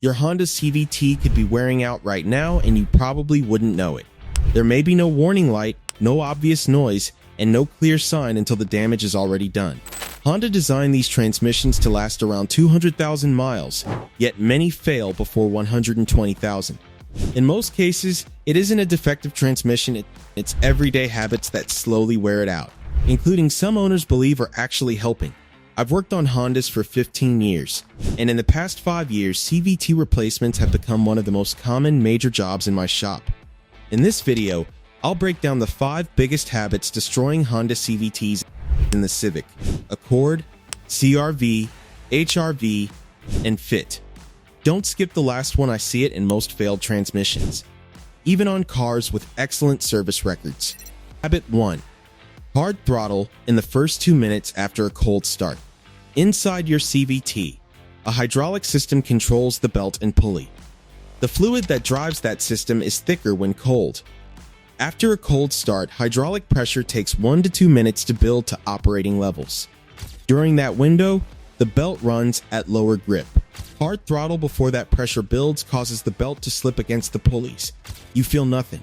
Your Honda CVT could be wearing out right now and you probably wouldn't know it. There may be no warning light, no obvious noise, and no clear sign until the damage is already done. Honda designed these transmissions to last around 200,000 miles, yet many fail before 120,000. In most cases, it isn't a defective transmission, it's everyday habits that slowly wear it out, including some owners believe are actually helping. I've worked on Hondas for 15 years, and in the past 5 years, CVT replacements have become one of the most common major jobs in my shop. In this video, I'll break down the 5 biggest habits destroying Honda CVTs in the Civic, Accord, CR-V, HR-V, and Fit. Don't skip the last one. I see it in most failed transmissions, even on cars with excellent service records. Habit 1. Hard throttle in the first 2 minutes after a cold start. Inside your CVT, a hydraulic system controls the belt and pulley. The fluid that drives that system is thicker when cold. After a cold start, hydraulic pressure takes 1 to 2 minutes to build to operating levels. During that window, the belt runs at lower grip. Hard throttle before that pressure builds causes the belt to slip against the pulleys. You feel nothing.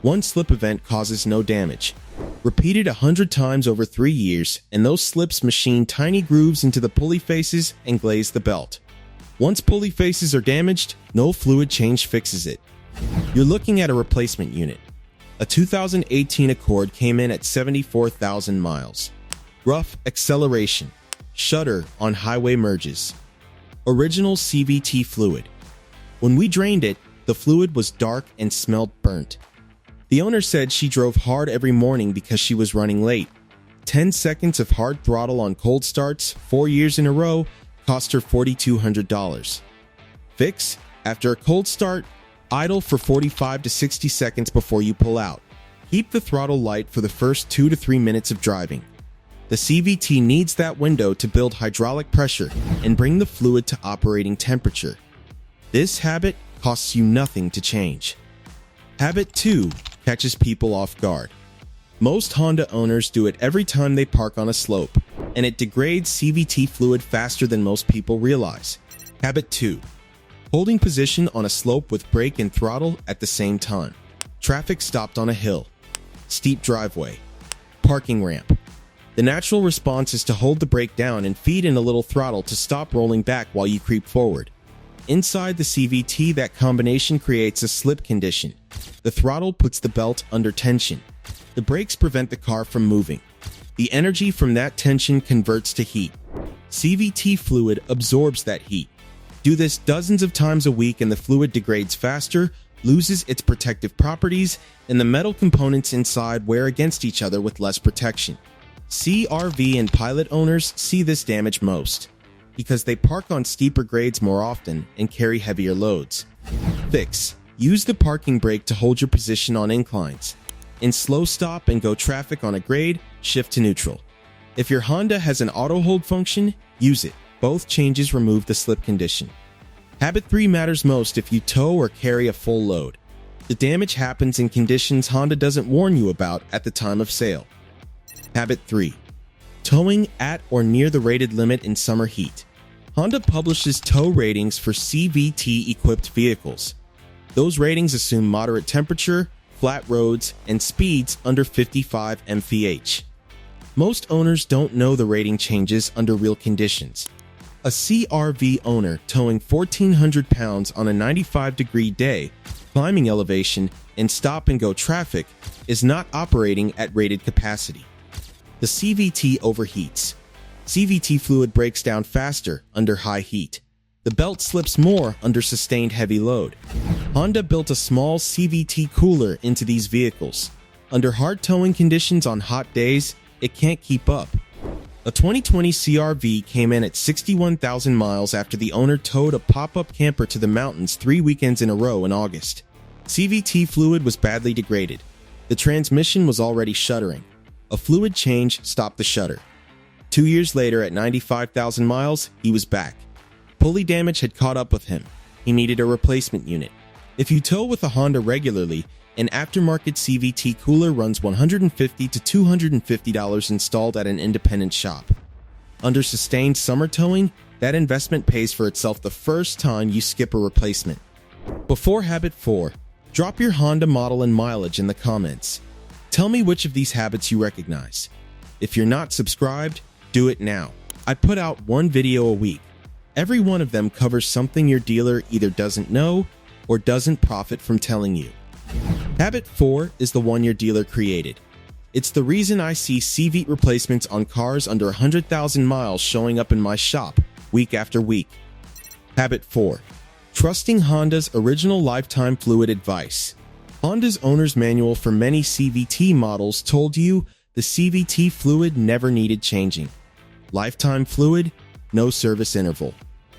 One slip event causes no damage. Repeated 100 times over 3 years, and those slips machine tiny grooves into the pulley faces and glaze the belt. Once pulley faces are damaged, no fluid change fixes it. You're looking at a replacement unit. A 2018 Accord came in at 74,000 miles. Rough acceleration. Shudder on highway merges. Original CVT fluid. When we drained it, the fluid was dark and smelled burnt. The owner said she drove hard every morning because she was running late. 10 seconds of hard throttle on cold starts, 4 years in a row, cost her $4,200. Fix: after a cold start, idle for 45 to 60 seconds before you pull out. Keep the throttle light for the first 2 to 3 minutes of driving. The CVT needs that window to build hydraulic pressure and bring the fluid to operating temperature. This habit costs you nothing to change. Habit 2 catches people off guard. Most Honda owners do it every time they park on a slope, and it degrades CVT fluid faster than most people realize. Habit 2. Holding position on a slope with brake and throttle at the same time. Traffic stopped on a hill. Steep driveway. Parking ramp. The natural response is to hold the brake down and feed in a little throttle to stop rolling back while you creep forward. Inside the CVT, that combination creates a slip condition. The throttle puts the belt under tension. The brakes prevent the car from moving. The energy from that tension converts to heat. CVT fluid absorbs that heat. Do this dozens of times a week and the fluid degrades faster, loses its protective properties, and the metal components inside wear against each other with less protection. CR-V and Pilot owners see this damage most, because they park on steeper grades more often and carry heavier loads. Fix: use the parking brake to hold your position on inclines. In slow stop and go traffic on a grade, shift to neutral. If your Honda has an auto hold function, use it. Both changes remove the slip condition. Habit 3 matters most if you tow or carry a full load. The damage happens in conditions Honda doesn't warn you about at the time of sale. Habit 3. Towing at or near the rated limit in summer heat. Honda publishes tow ratings for CVT-equipped vehicles. Those ratings assume moderate temperature, flat roads, and speeds under 55 mph. Most owners don't know the rating changes under real conditions. A CR-V owner towing 1,400 pounds on a 95-degree day, climbing elevation, and stop-and-go traffic is not operating at rated capacity. The CVT overheats. CVT fluid breaks down faster under high heat. The belt slips more under sustained heavy load. Honda built a small CVT cooler into these vehicles. Under hard towing conditions on hot days, it can't keep up. A 2020 CR-V came in at 61,000 miles after the owner towed a pop-up camper to the mountains 3 weekends in a row in August. CVT fluid was badly degraded. The transmission was already shuddering. A fluid change stopped the shudder. 2 years later, at 95,000 miles, he was back. Pulley damage had caught up with him. He needed a replacement unit. If you tow with a Honda regularly, an aftermarket CVT cooler runs $150 to $250 installed at an independent shop. Under sustained summer towing, That investment pays for itself the first time you skip a replacement. Before habit 4, drop your Honda model and mileage in the comments. Tell me which of these habits you recognize. If you're not subscribed, do it now. I put out one video a week. Every one of them covers something your dealer either doesn't know or doesn't profit from telling you. Habit 4 is the one your dealer created. It's the reason I see CVT replacements on cars under 100,000 miles showing up in my shop week after week. Habit 4. Trusting Honda's original lifetime fluid advice. Honda's owner's manual for many CVT models told you the CVT fluid never needed changing. Lifetime fluid, no service interval.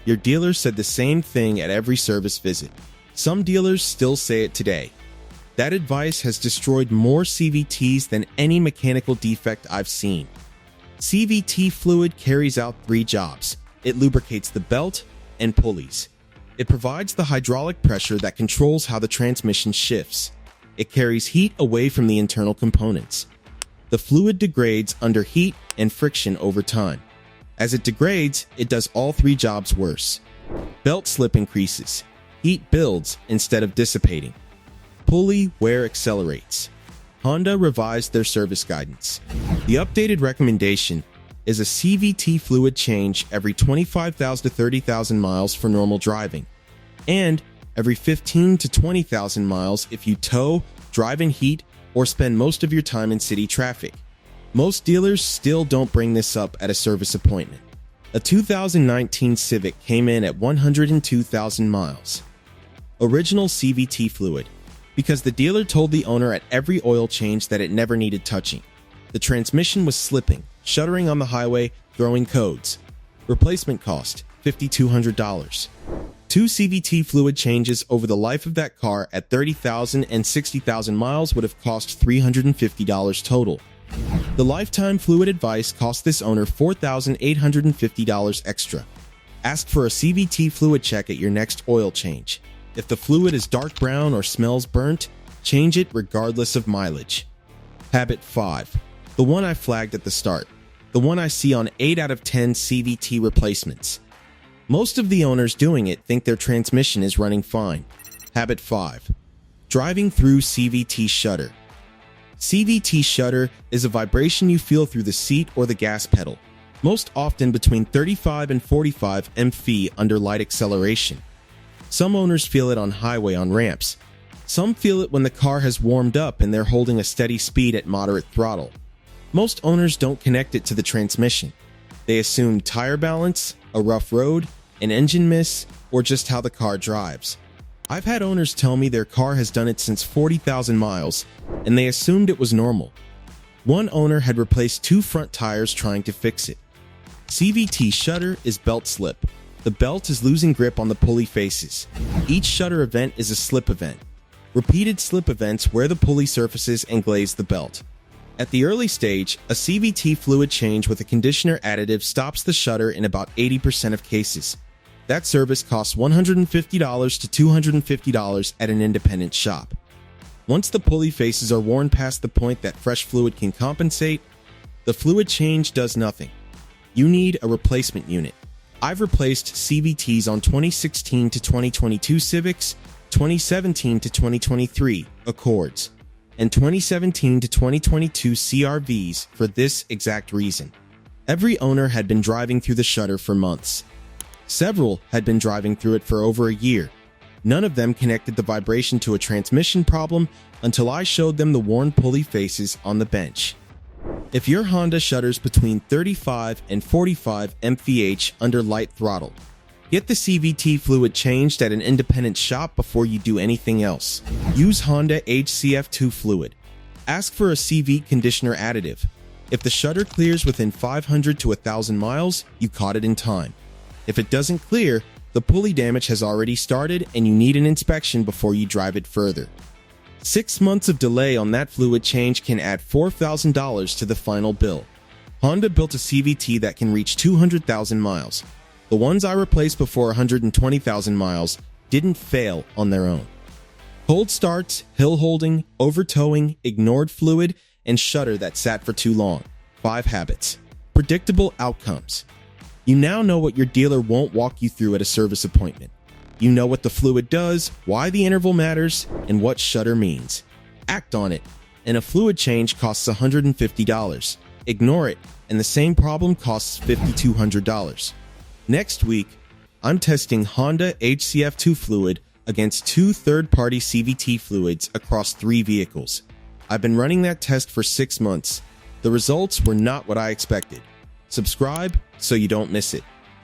Your dealer said the same thing at every service visit. Some dealers still say it today. That advice has destroyed more CVTs than any mechanical defect I've seen. CVT fluid carries out 3 jobs. It lubricates the belt and pulleys. It provides the hydraulic pressure that controls how the transmission shifts. It carries heat away from the internal components. The fluid degrades under heat and friction over time. As it degrades, it does all 3 jobs worse. Belt slip increases. Heat builds instead of dissipating. Pulley wear accelerates. Honda revised their service guidance. The updated recommendation is a CVT fluid change every 25,000 to 30,000 miles for normal driving, and every 15 to 20,000 miles if you tow, drive in heat, or spend most of your time in city traffic. Most dealers still don't bring this up at a service appointment. A 2019 Civic came in at 102,000 miles. Original CVT fluid. Because the dealer told the owner at every oil change that it never needed touching. The transmission was slipping, shuddering on the highway, throwing codes. Replacement cost, $5,200. 2 CVT fluid changes over the life of that car at 30,000 and 60,000 miles would have cost $350 total. The lifetime fluid advice cost this owner $4,850 extra. Ask for a CVT fluid check at your next oil change. If the fluid is dark brown or smells burnt, change it regardless of mileage. Habit 5. The one I flagged at the start. The one I see on 8 out of 10 CVT replacements. Most of the owners doing it think their transmission is running fine. Habit 5. Driving through CVT shudder. CVT shudder is a vibration you feel through the seat or the gas pedal, most often between 35 and 45 mph under light acceleration. Some owners feel it on highway on ramps. Some feel it when the car has warmed up and they're holding a steady speed at moderate throttle. Most owners don't connect it to the transmission. They assume tire balance, a rough road, an engine miss, or just how the car drives. I've had owners tell me their car has done it since 40,000 miles, and they assumed it was normal. One owner had replaced 2 front tires trying to fix it. CVT shudder is belt slip. The belt is losing grip on the pulley faces. Each shudder event is a slip event. Repeated slip events wear the pulley surfaces and glaze the belt. At the early stage, a CVT fluid change with a conditioner additive stops the shudder in about 80% of cases. That service costs $150 to $250 at an independent shop. Once the pulley faces are worn past the point that fresh fluid can compensate, the fluid change does nothing. You need a replacement unit. I've replaced CVTs on 2016 to 2022 Civics, 2017 to 2023 Accords, and 2017 to 2022 CRVs for this exact reason. Every owner had been driving through the shudder for months. Several had been driving through it for over a year. None of them connected the vibration to a transmission problem until I showed them the worn pulley faces on the bench. If your Honda shudders between 35 and 45 mph under light throttle, get the CVT fluid changed at an independent shop before you do anything else. Use Honda HCF2 fluid. Ask for a CV conditioner additive. If the shudder clears within 500 to 1,000 miles, you caught it in time. If it doesn't clear, the pulley damage has already started and you need an inspection before you drive it further. 6 months of delay on that fluid change can add $4,000 to the final bill. Honda built a CVT that can reach 200,000 miles. The ones I replaced before 120,000 miles didn't fail on their own. Cold starts, hill holding, over-towing, ignored fluid, and shudder that sat for too long. 5 habits. Predictable outcomes. You now know what your dealer won't walk you through at a service appointment. You know what the fluid does, why the interval matters, and what shudder means. Act on it, and a fluid change costs $150. Ignore it, and the same problem costs $5,200. Next week, I'm testing Honda HCF2 fluid against 2 third-party CVT fluids across 3 vehicles. I've been running that test for 6 months. The results were not what I expected. Subscribe so you don't miss it.